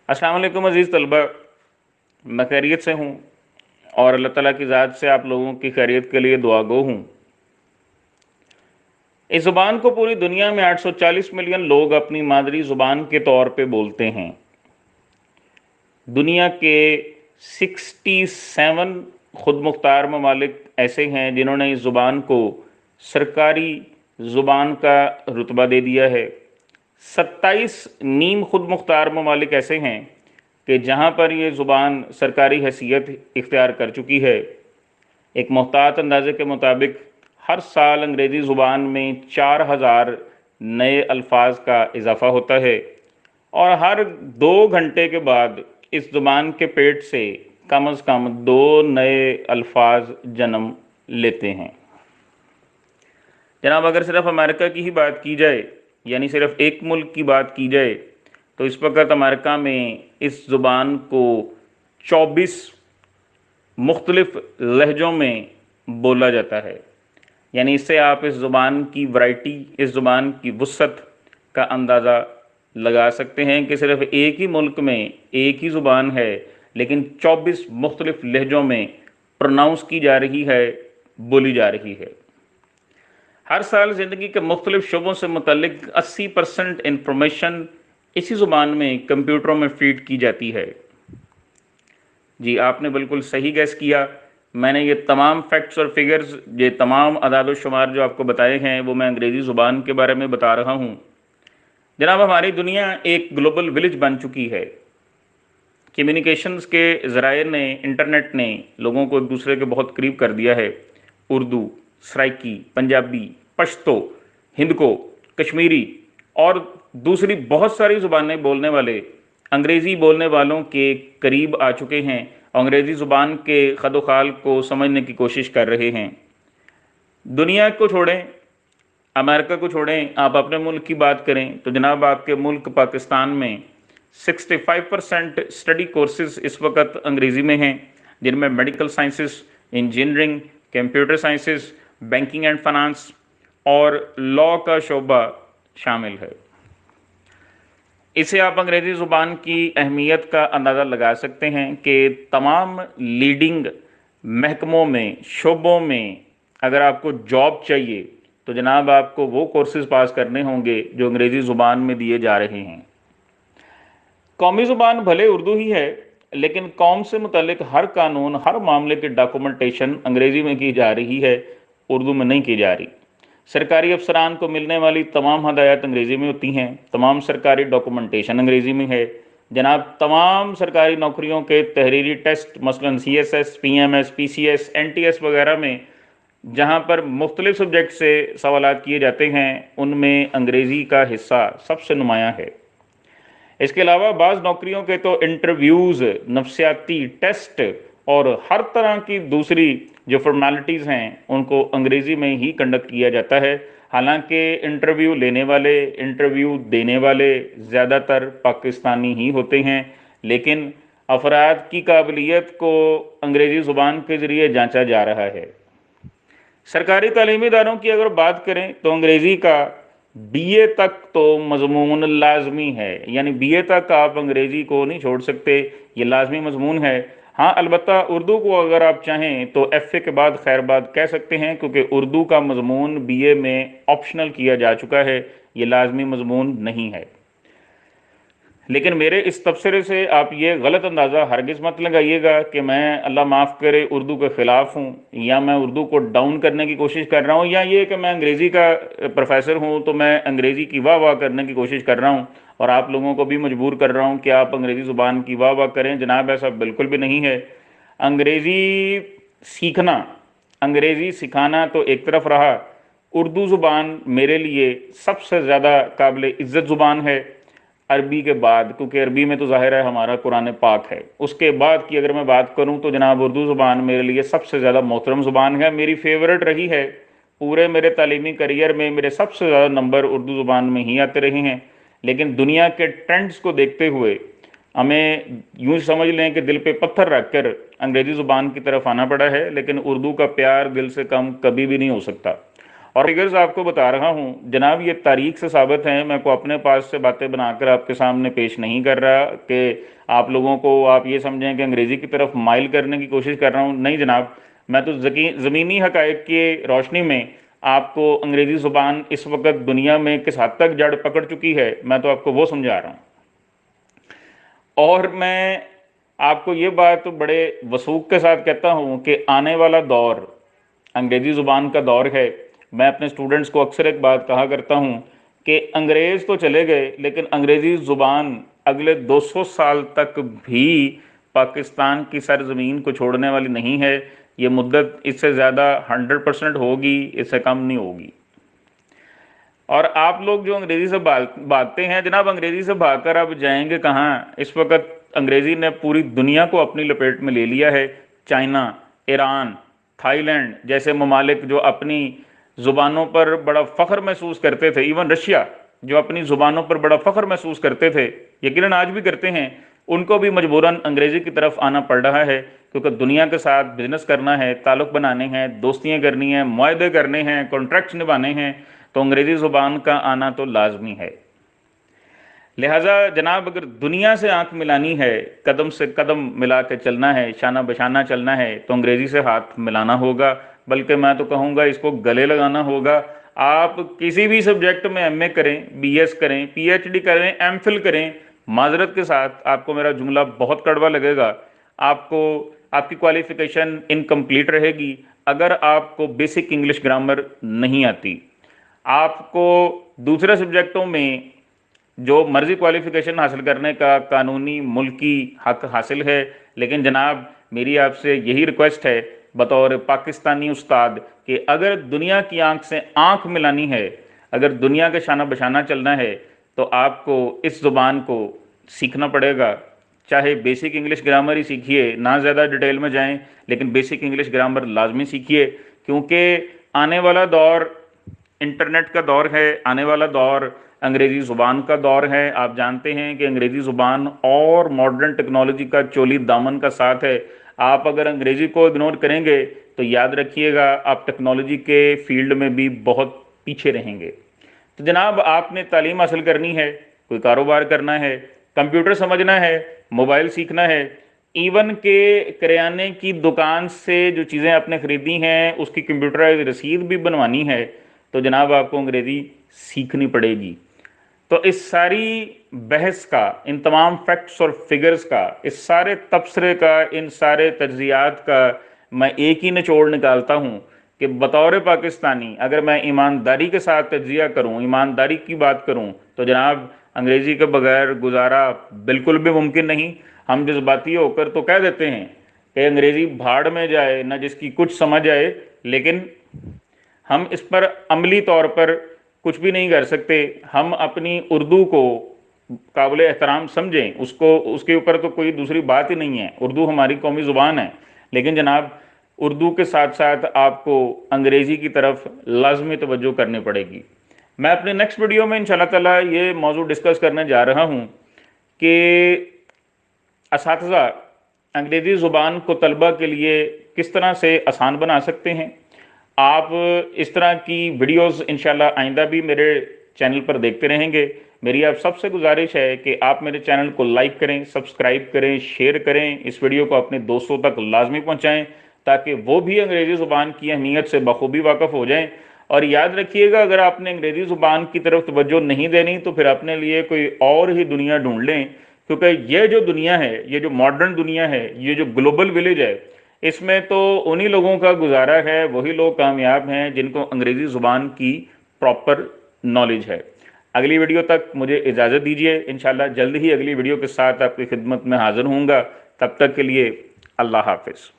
अस्सलाम वालेकुम अज़ीज़ तलबा, मैं खैरियत से हूँ और अल्लाह ताला की ज़ात से आप लोगों की खैरियत के लिए दुआगो हूँ। इस ज़ुबान को पूरी दुनिया में 840 मिलियन लोग अपनी मादरी ज़ुबान के तौर पे बोलते हैं। दुनिया के 67 खुद मुख्तार ममालिक ऐसे हैं जिन्होंने इस ज़ुबान को सरकारी ज़ुबान का रुतबा दे दिया है। 27 नीम खुद मुख्तार ममालिक ऐसे हैं कि जहाँ पर ये ज़ुबान सरकारी हैसियत इख्तियार कर चुकी है। एक मोहतात अंदाजे के मुताबिक हर साल अंग्रेज़ी ज़ुबान में 4000 नए अल्फाज का इजाफ़ा होता है और हर 2 घंटे के बाद इस ज़ुबान के पेट से कम अज़ कम 2 नए अल्फाज जन्म लेते हैं। जनाब, अगर सिर्फ अमेरिका की ही बात की जाए, यानी सिर्फ एक मुल्क की बात की जाए, तो इस वक्त अमेरिका में इस ज़ुबान को 24 मुख्तलिफ लहजों में बोला जाता है। यानी इससे आप इस ज़ुबान की वैरायटी, इस ज़ुबान की वुसअत का अंदाज़ा लगा सकते हैं कि सिर्फ एक ही मुल्क में एक ही ज़ुबान है, लेकिन 24 मुख्तलिफ लहजों में प्रोनाउंस की जा रही है, बोली जा रही है। हर साल ज़िंदगी के मुख्तलिफ शोबों से मुतल्लिक 80% इंफॉर्मेशन इसी ज़ुबान में कंप्यूटरों में फीड की जाती है। जी, आपने बिल्कुल सही गैस किया। मैंने ये तमाम फैक्ट्स और फिगर्स, ये तमाम अदाद शुमार जो आपको बताए हैं, वो मैं अंग्रेज़ी ज़ुबान के बारे में बता रहा हूँ। जनाब, हमारी दुनिया एक ग्लोबल विलेज बन चुकी है। कम्युनिकेशंस के ज़राए ने, इंटरनेट ने लोगों को एक दूसरे के बहुत करीब कर दिया है। उर्दू, सराइकी, पंजाबी, पश्तो, हिंदको, कश्मीरी और दूसरी बहुत सारी ज़ुबानें बोलने वाले अंग्रेज़ी बोलने वालों के करीब आ चुके हैं, अंग्रेज़ी ज़ुबान के खदोखाल को समझने की कोशिश कर रहे हैं। दुनिया को छोड़ें, अमेरिका को छोड़ें, आप अपने मुल्क की बात करें तो जनाब, आपके मुल्क पाकिस्तान में 65% स्टडी कोर्सेज इस वक्त अंग्रेज़ी में हैं, जिनमें medical sciences, engineering, computer sciences, banking and finance और लॉ का शोबा शामिल है। इससे आप अंग्रेज़ी ज़ुबान की अहमियत का अंदाज़ा लगा सकते हैं कि तमाम लीडिंग महकमों में, शोबों में अगर आपको जॉब चाहिए तो जनाब, आपको वो कोर्सेज़ पास करने होंगे जो अंग्रेज़ी ज़ुबान में दिए जा रहे हैं। कौमी ज़ुबान भले उर्दू ही है, लेकिन कौम से मुतल्लिक हर कानून, हर मामले की डॉक्यूमेंटेशन अंग्रेज़ी में की जा रही है, उर्दू में नहीं की जा रही। सरकारी अफसरान को मिलने वाली तमाम हदायत अंग्रेज़ी में होती हैं, तमाम सरकारी डॉक्यूमेंटेशन अंग्रेज़ी में है। जनाब, तमाम सरकारी नौकरियों के तहरीरी टेस्ट, मसलन CSS, PMS, PCS, NTS वगैरह में जहाँ पर मुख्तलिफ सब्जेक्ट से सवालात किए जाते हैं, उनमें अंग्रेज़ी का हिस्सा सबसे नुमायाँ है। इसके अलावा बाज़ नौकरियों के तो इंटरव्यूज़, नफ्सियाती टेस्ट और हर तरह की दूसरी जो फॉर्मेलिटीज़ हैं, उनको अंग्रेज़ी में ही कंडक्ट किया जाता है। हालांकि इंटरव्यू लेने वाले, इंटरव्यू देने वाले ज़्यादातर पाकिस्तानी ही होते हैं, लेकिन अफराद की काबिलियत को अंग्रेज़ी ज़ुबान के ज़रिए जांचा जा रहा है। सरकारी तालीमी इदारों की अगर बात करें तो अंग्रेज़ी का BA तक तो मज़मून लाजमी है, यानी BA तक आप अंग्रेज़ी को नहीं छोड़ सकते, ये लाजमी मज़मून है। हाँ, अलबत्ता उर्दू को अगर आप चाहें तो FA के बाद खैर बात कह सकते हैं, क्योंकि उर्दू का मज़मून BA में ऑप्शनल किया जा चुका है, ये लाजमी मज़मून नहीं है। लेकिन मेरे इस तबसरे से आप ये गलत अंदाज़ा हरगिज़ मत लगाइएगा कि मैं, अल्लाह माफ़ करे, उर्दू के ख़िलाफ़ हूँ या मैं उर्दू को डाउन करने की कोशिश कर रहा हूँ, या ये कि मैं अंग्रेज़ी का प्रोफेसर हूँ तो मैं अंग्रेज़ी की वाह वाह करने की कोशिश कर रहा हूँ और आप लोगों को भी मजबूर कर रहा हूँ कि आप अंग्रेज़ी ज़ुबान की वाह वाह करें। जनाब, ऐसा बिल्कुल भी नहीं है। अंग्रेज़ी सीखना, अंग्रेज़ी सिखाना तो एक तरफ रहा, उर्दू ज़ुबान मेरे लिए सबसे ज़्यादा काबिल इज़्ज़त ज़ुबान है अरबी के बाद, क्योंकि अरबी में तो ज़ाहिर है हमारा कुरान पाक है। उसके बाद की अगर मैं बात करूं तो जनाब, उर्दू ज़ुबान मेरे लिए सबसे ज़्यादा मोहतरम ज़ुबान है, मेरी फेवरेट रही है। पूरे मेरे तालीमी करियर में मेरे सबसे ज़्यादा नंबर उर्दू ज़ुबान में ही आते रहे हैं। लेकिन दुनिया के ट्रेंड्स को देखते हुए हमें यूँ समझ लें कि दिल पे पत्थर रख कर अंग्रेज़ी ज़ुबान की तरफ आना पड़ा है, लेकिन उर्दू का प्यार दिल से कम कभी भी नहीं हो सकता। اور فگرز آپ کو بتا رہا ہوں جناب، یہ تاریخ سے ثابت ہیں، میں کو اپنے پاس سے باتیں بنا کر آپ کے سامنے پیش نہیں کر رہا کہ آپ لوگوں کو آپ یہ سمجھیں کہ انگریزی کی طرف مائل کرنے کی کوشش کر رہا ہوں، نہیں جناب، میں تو زمینی حقائق کی روشنی میں آپ کو انگریزی زبان اس وقت دنیا میں کس حد تک جڑ پکڑ چکی ہے میں تو آپ کو وہ سمجھا رہا ہوں۔ اور میں آپ کو یہ بات بڑے وثوق کے ساتھ کہتا ہوں کہ آنے والا دور انگریزی زبان کا دور ہے۔ میں اپنے سٹوڈنٹس کو اکثر ایک بات کہا کرتا ہوں کہ انگریز تو چلے گئے لیکن انگریزی زبان اگلے 200 سال تک بھی پاکستان کی سرزمین کو چھوڑنے والی نہیں ہے۔ یہ مدت اس سے زیادہ 100% ہوگی، اس سے کم نہیں ہوگی۔ اور آپ لوگ جو انگریزی سے بھاگتے ہیں جناب، انگریزی سے بھاگ کر آپ جائیں گے کہاں؟ اس وقت انگریزی نے پوری دنیا کو اپنی لپیٹ میں لے لیا ہے۔ چائنا، ایران، تھائی لینڈ جیسے ممالک جو اپنی زبانوں پر بڑا فخر محسوس کرتے تھے، ایون رشیا جو اپنی زبانوں پر بڑا فخر محسوس کرتے تھے، یقیناً آج بھی کرتے ہیں، ان کو بھی مجبوراً انگریزی کی طرف آنا پڑ رہا ہے، کیونکہ دنیا کے ساتھ بزنس کرنا ہے، تعلق بنانے ہیں، دوستیاں کرنی ہیں، معاہدے کرنے ہیں، کانٹریکٹس نبھانے ہیں، تو انگریزی زبان کا آنا تو لازمی ہے۔ لہٰذا جناب اگر دنیا سے آنکھ ملانی ہے، قدم سے قدم ملا کے چلنا ہے، شانہ بشانہ چلنا ہے، تو انگریزی سے ہاتھ ملانا ہوگا، بلکہ میں تو کہوں گا اس کو گلے لگانا ہوگا۔ آپ کسی بھی سبجیکٹ میں ایم اے کریں، بی ایس کریں، پی ایچ ڈی کریں، ایم فل کریں، معذرت کے ساتھ آپ کو میرا جملہ بہت کڑوا لگے گا، آپ کی کوالیفیکیشن انکمپلیٹ رہے گی اگر آپ کو بیسک انگلش گرامر نہیں آتی۔ آپ کو دوسرے سبجیکٹوں میں جو مرضی کوالیفیکیشن حاصل کرنے کا قانونی ملکی حق حاصل ہے، لیکن جناب میری آپ سے یہی ریکویسٹ ہے بطور پاکستانی استاد کہ اگر دنیا کی آنکھ سے آنکھ ملانی ہے، اگر دنیا کے شانہ بشانہ چلنا ہے، تو آپ کو اس زبان کو سیکھنا پڑے گا، چاہے بیسک انگلش گرامر ہی سیکھیے، نہ زیادہ ڈیٹیل میں جائیں، لیکن بیسک انگلش گرامر لازمی سیکھیے، کیونکہ آنے والا دور انٹرنیٹ کا دور ہے، آنے والا دور انگریزی زبان کا دور ہے۔ آپ جانتے ہیں کہ انگریزی زبان اور ماڈرن ٹیکنالوجی کا چولی دامن کا ساتھ ہے۔ آپ اگر انگریزی کو اگنور کریں گے تو یاد رکھیے گا آپ ٹیکنالوجی کے فیلڈ میں بھی بہت پیچھے رہیں گے۔ تو جناب آپ نے تعلیم حاصل کرنی ہے، کوئی کاروبار کرنا ہے، کمپیوٹر سمجھنا ہے، موبائل سیکھنا ہے، ایون کہ کریانے کی دکان سے جو چیزیں آپ نے خریدی ہیں اس کی کمپیوٹرائز رسید بھی بنوانی ہے، تو جناب آپ کو انگریزی سیکھنی پڑے گی۔ تو اس ساری بحث کا، ان تمام فیکٹس اور فگرز کا، اس سارے تبصرے کا، ان سارے تجزیات کا میں ایک ہی نچوڑ نکالتا ہوں کہ بطور پاکستانی اگر میں ایمانداری کے ساتھ تجزیہ کروں، ایمانداری کی بات کروں، تو جناب انگریزی کے بغیر گزارا بالکل بھی ممکن نہیں۔ ہم جذباتی ہو کر تو کہہ دیتے ہیں کہ انگریزی بھاڑ میں جائے، نہ جس کی کچھ سمجھ آئے، لیکن ہم اس پر عملی طور پر کچھ بھی نہیں کر سکتے۔ ہم اپنی اردو کو قابل احترام سمجھیں، اس کے اوپر تو کوئی دوسری بات ہی نہیں ہے، اردو ہماری قومی زبان ہے، لیکن جناب اردو کے ساتھ ساتھ آپ کو انگریزی کی طرف لازمی توجہ کرنی پڑے گی۔ میں اپنے نیکسٹ ویڈیو میں انشاءاللہ تعالیٰ یہ موضوع ڈسکس کرنے جا رہا ہوں کہ اساتذہ انگریزی زبان کو طلبہ کے لیے کس طرح سے آسان بنا سکتے ہیں۔ آپ اس طرح کی ویڈیوز انشاءاللہ آئندہ بھی میرے چینل پر دیکھتے رہیں گے۔ میری آپ سب سے گزارش ہے کہ آپ میرے چینل کو لائک کریں، سبسکرائب کریں، شیئر کریں، اس ویڈیو کو اپنے دوستوں تک لازمی پہنچائیں تاکہ وہ بھی انگریزی زبان کی اہمیت سے بخوبی واقف ہو جائیں۔ اور یاد رکھیے گا اگر آپ نے انگریزی زبان کی طرف توجہ نہیں دینی تو پھر اپنے لیے کوئی اور ہی دنیا ڈھونڈ لیں، کیونکہ یہ جو دنیا ہے، یہ جو ماڈرن دنیا ہے، یہ جو گلوبل ولیج ہے، اس میں تو انہی لوگوں کا گزارا ہے، وہی لوگ کامیاب ہیں جن کو انگریزی زبان کی پراپر نالج ہے۔ اگلی ویڈیو تک مجھے اجازت دیجیے، انشاءاللہ جلد ہی اگلی ویڈیو کے ساتھ آپ کی خدمت میں حاضر ہوں گا۔ تب تک کے لیے اللہ حافظ۔